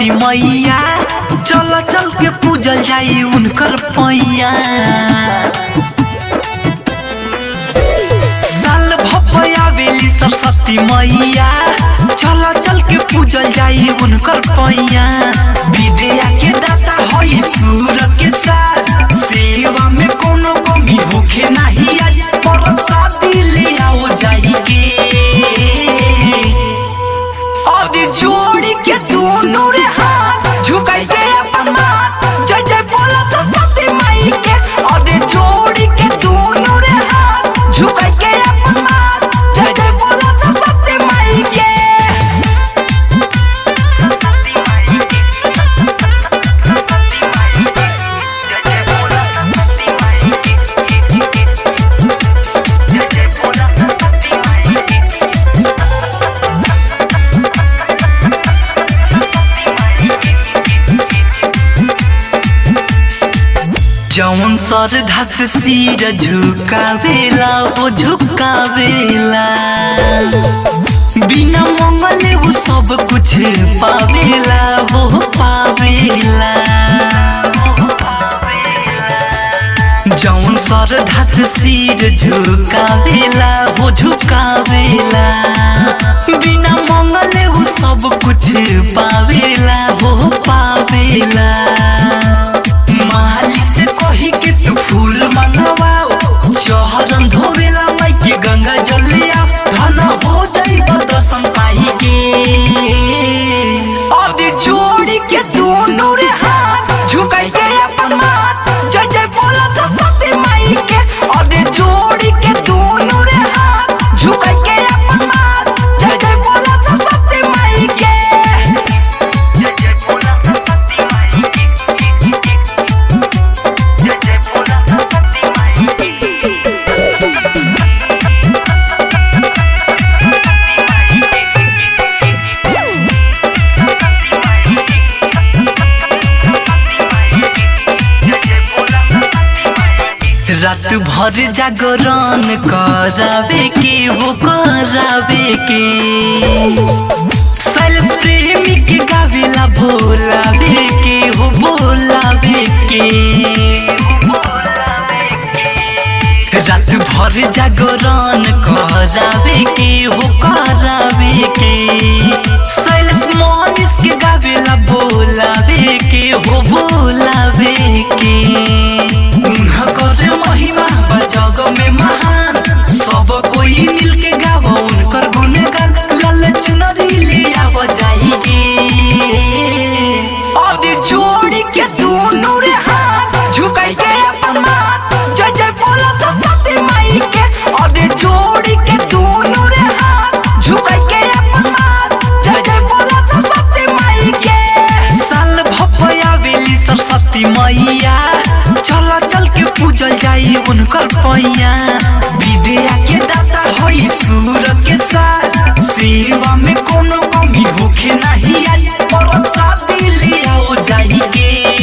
सरस्वती मैया चल चल के पूजल जाई उनकर पैया। साल भपया बेली सरस्वती मैया चल चल के पूजल जाई उनकर पैया। विद्या के दाता होई सूर के साज, सेवा में कोनो कमी होखे नहीं आई, प्रसादी ले आओ जाई के। और जोड़ी के दोनों रे हाथ झुकाई के अपन माथ, जय जय बोला सरस्वती माई के। और जोड़ी के दोनों रे हाथ झुकाई के अपन माथ, जय जय बोला सरस्वती माई के। जौन श्रद्धा से सिर झुकावेला वो झुकावेला, बिना मंगले वो सब कुछ पावेला वो पावेला। जौन श्रद्धा से सिर झुकावेला वो झुकावेला, बिना मंगले वो सब कुछ पावेला वो पावेला। माली से कही के तू फूल मंगवाओ, चरण धोवेला माई के गंगा जलिया, धन हो जाइबा दर्शन पाई के। और जोड़ी के दोनों रे हाथ झुकाई के अपन माथ, जय जय बोला सरस्वती माई के। और जोड़ी के दोनों रे हाथ झुकाई के अपन माथ, जय जय बोला सरस्वती माई के। जय जय बोला सरस्वती माई के, जय जय बोला सरस्वती माई के। रात भर जागरण करावे के वो करावे के, शैलेश प्रेमी के गावेला बोलावे के वो बोलावे के। रात भर जागरण करावे के वो करावे के, शैलेश मनीष के गावेला बोलावे के वो बोलावे के। उनकर महिमा बा जग में महान, सब कोई मिल के गावो उनकर गुणगान, लाल चुनरी ले आव जाई के। और जोड़ी के दोनों रे हाथ झुकाई के अपन माथ, जय जय बोला सरस्वती माई के। और जोड़ी के दोनों रे हाथ झुकाई के अपन माथ, जय जय बोला सरस्वती माई के। साल भपया बेली सरस्वती मैया चल चल के पूजल जाई उनकर पैया। विद्या के दाता होई सूर के साज, सेवा में कोनो कमी होखे नहीं आई, प्रसादी ले आओ जाई के।